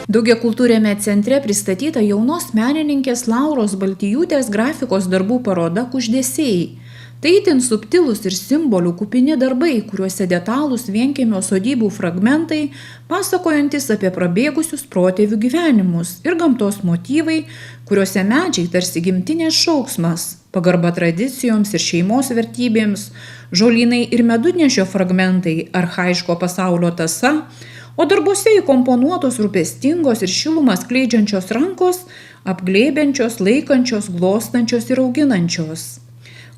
Daugiakultūriame centre pristatyta jaunos menininkės Lauros Baltijūtės grafikos darbų paroda Kuždesiai. Tai itin subtilūs ir simbolių kupini darbai, kuriuose detalūs vienkiemio sodybų fragmentai, pasakojantis apie prabėgusius protėvių gyvenimus ir gamtos motyvai, kuriuose medžiai tarsi gimtinės šauksmas, pagarba tradicijoms ir šeimos vertybėms, žolynai ir medudnešio fragmentai, archaiško pasaulio tąsa, o darbuose įkomponuotos rūpestingos ir šilumą skleidžiančios rankos, apglėbiančios, laikančios, glostančios ir auginančios.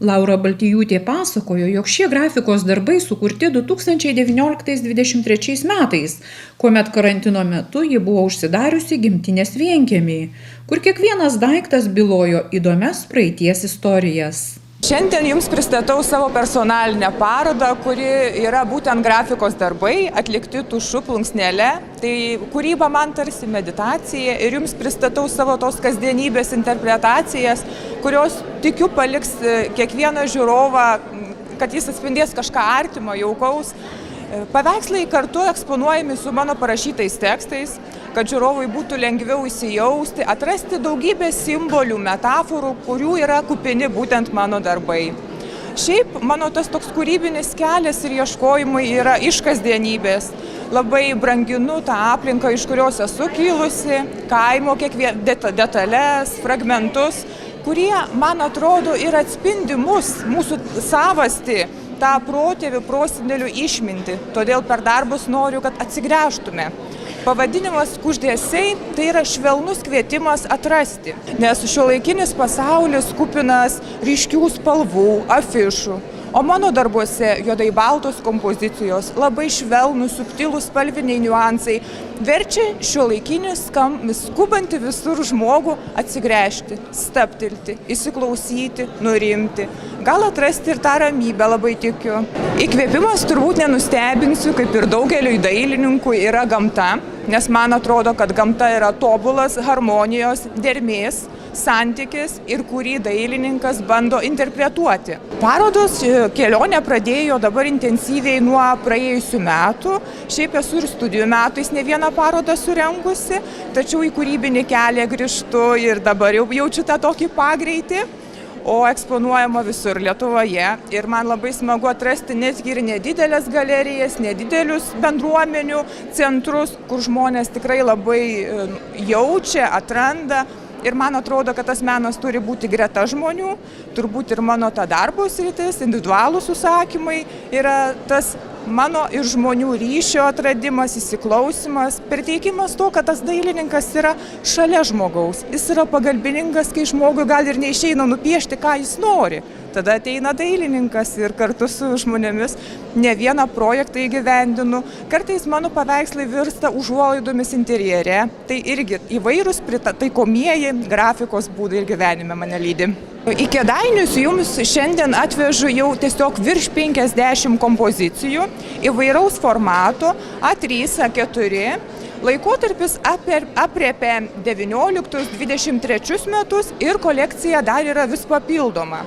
Laura Baltijūtė pasakojo, jog šie grafikos darbai sukurti 2019-2023 metais, kuomet karantino metu ji buvo užsidariusi gimtinės vienkiemį, kur kiekvienas daiktas bylojo įdomias praeities istorijas. Šiandien jums pristatau savo personalinę parodą, kuri yra būtent grafikos darbai, atlikti tušu plunksnele. Tai kūryba man tarsi meditacija ir jums pristatau savo tos kasdienybės interpretacijas, kurios tikiu paliks kiekvieną žiūrovą, kad jis atspindės kažką artimo, jaukaus. Paveikslai kartu eksponuojami su mano parašytais tekstais, kad žiūrovui būtų lengviau įsijausti, atrasti daugybę simbolių, metaforų, kurių yra kupini būtent mano darbai. Šiaip mano tas toks kūrybinis kelias ir ieškojimai yra iš kasdienybės. Labai branginu tą aplinką, iš kurios esu kilusi, kaimo detalės, fragmentus, kurie, man atrodo, ir atspindi mūsų savastį, tą protėvių prosenelių išmintį. Todėl per darbus noriu, kad atsigręžtume. Pavadinimas Kuždesiai tai yra švelnus kvietimas atrasti, nes šiuolaikinis pasaulis kupinas ryškių spalvų, afišų, o mano darbuose juodai baltos kompozicijos, labai švelnūs, subtilūs spalviniai niuansai verčia šiuolaikinį skubantį visur žmogų atsigręžti, stabtelti, įsiklausyti, nurimti, gal atrasti ir tą ramybę, labai tikiu. Įkvėpimas turbūt nenustebinsiu, kaip ir daugeliui dailininkų, yra gamta, nes man atrodo, kad gamta yra tobulas harmonijos, dermės santykis ir kurį dailininkas bando interpretuoti. Parodos kelionę pradėjo dabar intensyviai nuo praėjusių metų. Šiaip esu ir studijų metais ne vieną parodą surengusi, tačiau į kūrybinį kelią grįžtu ir dabar jau jaučiu tą tokį pagreitį, o eksponuojama visur Lietuvoje. Ir man labai smagu atrasti netgi ir nedidelės galerijas, nedidelius bendruomenių centrus, kur žmonės tikrai labai jaučia, atranda. Ir man atrodo, kad tas menas turi būti greta žmonių, turbūt ir mano ta darbo sritis, individualūs užsakymai yra tas mano ir žmonių ryšio atradimas, įsiklausimas, perteikimas to, kad tas dailininkas yra šalia žmogaus. Jis yra pagalbininkas, kai žmogui gal ir neišeina nupiešti, ką jis nori. Tada ateina dailininkas ir kartu su žmonėmis ne vieną projektą įgyvendinu. Kartais mano paveikslai virsta užuolaidomis interjere. Tai irgi įvairūs pritaikomieji grafikos būdai ir gyvenime mane lydi. Į Kėdainius jums šiandien atvežu jau tiesiog virš 50 kompozicijų įvairaus formato A3, A4. Laikotarpis aprėpia 19-23 metus ir kolekcija dar yra vis papildoma.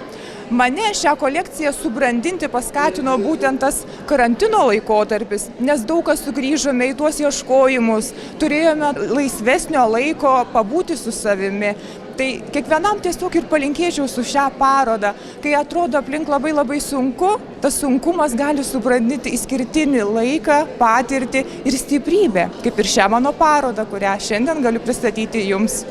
Mane šią kolekciją subrandinti paskatino būtent tas karantino laikotarpis, nes daug kas sugrįžome į tuos ieškojimus, turėjome laisvesnio laiko pabūti su savimi. Tai kiekvienam tiesiog ir palinkėčiau su šią parodą, kai atrodo aplink labai sunku, tas sunkumas gali subrandinti išskirtinį laiką, patirtį ir stiprybę, kaip ir šią mano parodą, kurią šiandien galiu pristatyti jums.